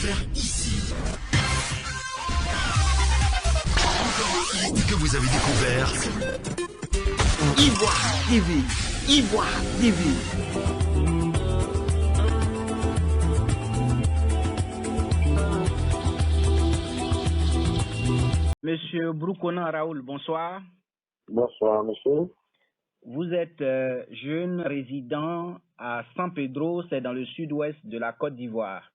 faire ici. Encore un hit que vous avez découvert. Ivoire TV. Ivoire TV. Monsieur Broukona Raoul, bonsoir. Bonsoir, monsieur. Vous êtes jeune résident à San Pedro, c'est dans le sud-ouest de la Côte d'Ivoire.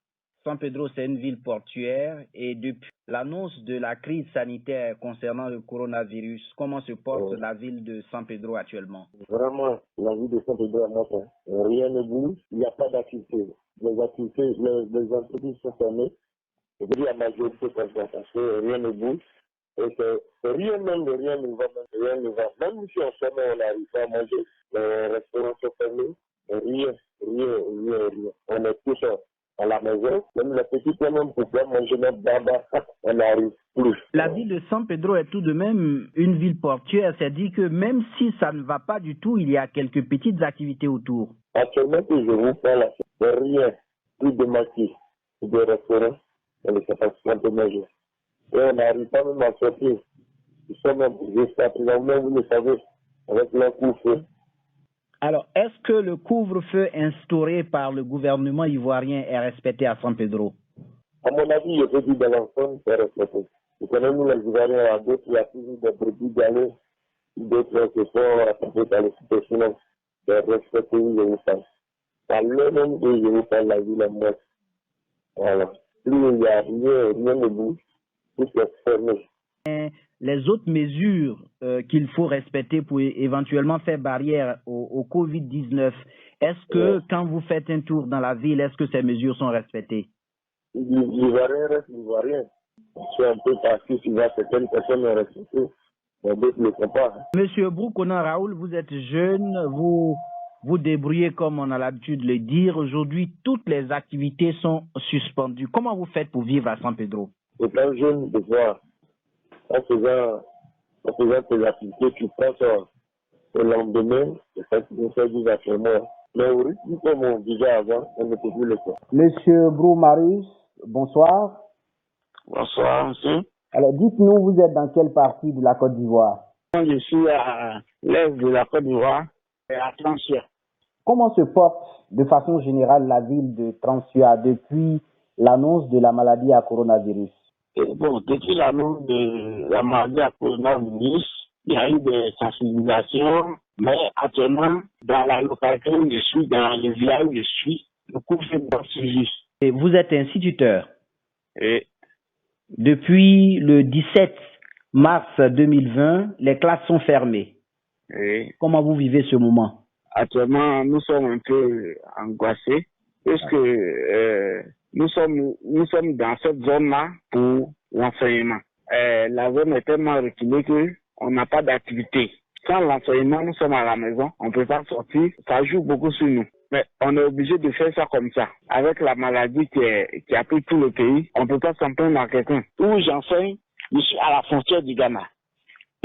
San Pedro, c'est une ville portuaire et depuis l'annonce de la crise sanitaire concernant le coronavirus, comment se porte la ville de San Pedro actuellement? Vraiment, la ville de San Pedro est morte. Rien ne bouge, il n'y a pas d'activité. Les activités, les entreprises sont fermées. Je veux dire la majorité comme ça, parce que rien ne bouge. Et que rien ne va. Même si on sort, on n'arrive pas à manger. Les restaurants sont fermés. Rien. On est tous à la maison. Même les petits même pour pouvoir manger notre baba, on n'arrive plus. La ville de San Pedro est tout de même une ville portuaire. C'est-à-dire que même si ça ne va pas du tout, il y a quelques petites activités autour. Actuellement, que je vous parle, rien. Plus de maquis, plus de restaurants. On est capable de manger. Et on n'arrive pas même à sortir. Ils sont même jusqu'à présent, même vous le savez, avec le couvre-feu. Alors, est-ce que le couvre-feu instauré par le gouvernement ivoirien est respecté à San Pedro? À mon avis, je peux dire dans l'ensemble, c'est respecté. Vous connaissez, nous, les Ivoiriens, à d'autres, il y a toujours des brebis galets, d'autres qui sont attrapés par les situations. C'est respecté, je vous parle. Par le même que je vous parle, la ville est morte. Voilà. Plus il n'y a rien ne bouge. Les autres mesures qu'il faut respecter pour éventuellement faire barrière au Covid-19, est-ce que quand vous faites un tour dans la ville, est-ce que ces mesures sont respectées? L'Ivoirien reste l'Ivoirien. C'est un peu parti, certaines personnes sont respectées, mais d'autres ne le font pas. Monsieur Broukona Raoul, vous êtes jeune, vous débrouillez comme on a l'habitude de le dire. Aujourd'hui, toutes les activités sont suspendues. Comment vous faites pour vivre à San Pedro? Étant jeune, de voir, en faisant tes activités, tu penses au lendemain, c'est ça qui nous fait vivre actuellement. Mais au rythme comme on vivait avant, on ne peut plus le faire. Monsieur Brou Marius, bonsoir. Bonsoir, monsieur. Alors, dites-nous, vous êtes dans quelle partie de la Côte d'Ivoire? Je suis à l'est de la Côte d'Ivoire, à Transia. Comment se porte de façon générale la ville de Transia depuis l'annonce de la maladie à coronavirus? Bon, depuis l'annonce de la maladie à coronavirus, il y a eu des sensibilisations, mais actuellement, dans la localité où je suis, dans le village où je suis, le couvre-feu est suivi. Et vous êtes instituteur. Et depuis le 17 mars 2020, les classes sont fermées. Et comment vous vivez ce moment? Actuellement, nous sommes un peu angoissés, puisque nous sommes dans cette zone-là pour l'enseignement. La zone est tellement reculée qu'on n'a pas d'activité. Sans l'enseignement, nous sommes à la maison, on ne peut pas sortir, ça joue beaucoup sur nous. Mais on est obligé de faire ça comme ça. Avec la maladie qui a pris tout le pays, on ne peut pas s'en prendre à quelqu'un. Où j'enseigne, je suis à la frontière du Ghana.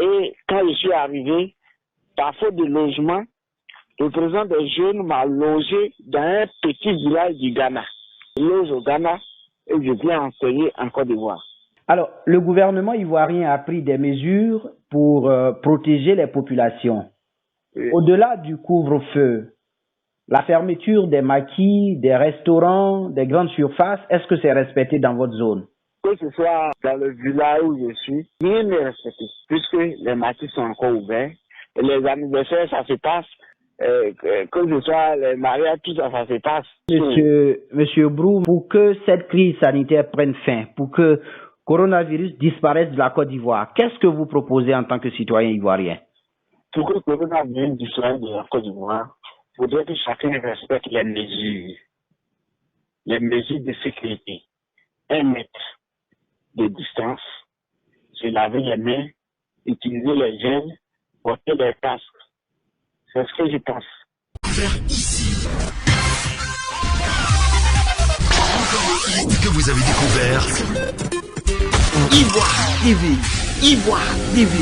Et quand je suis arrivé, par faute de logement, le président des jeunes m'a logé dans un petit village du Ghana. Je loge au Ghana et je viens enseigner en Côte d'Ivoire. Alors, le gouvernement ivoirien a pris des mesures pour protéger les populations. Oui. Au-delà du couvre-feu, la fermeture des maquis, des restaurants, des grandes surfaces, est-ce que c'est respecté dans votre zone? Que ce soit dans le village où je suis, rien n'est respecté, puisque les maquis sont encore ouverts. Et les anniversaires, ça se passe. Que ce soit les mariages, tout ça, ça se passe. Monsieur Brou, pour que cette crise sanitaire prenne fin, pour que coronavirus disparaisse de la Côte d'Ivoire, qu'est-ce que vous proposez en tant que citoyen ivoirien? Pour que le coronavirus disparaisse de la Côte d'Ivoire, il faudrait que chacun respecte les mesures de sécurité. 1 mètre de distance, se laver les mains, utiliser les gels, porter les casques. C'est ce que je pense. Faire ici. Encore un hit que vous avez découvert. Ivoire TV. Ivoire TV.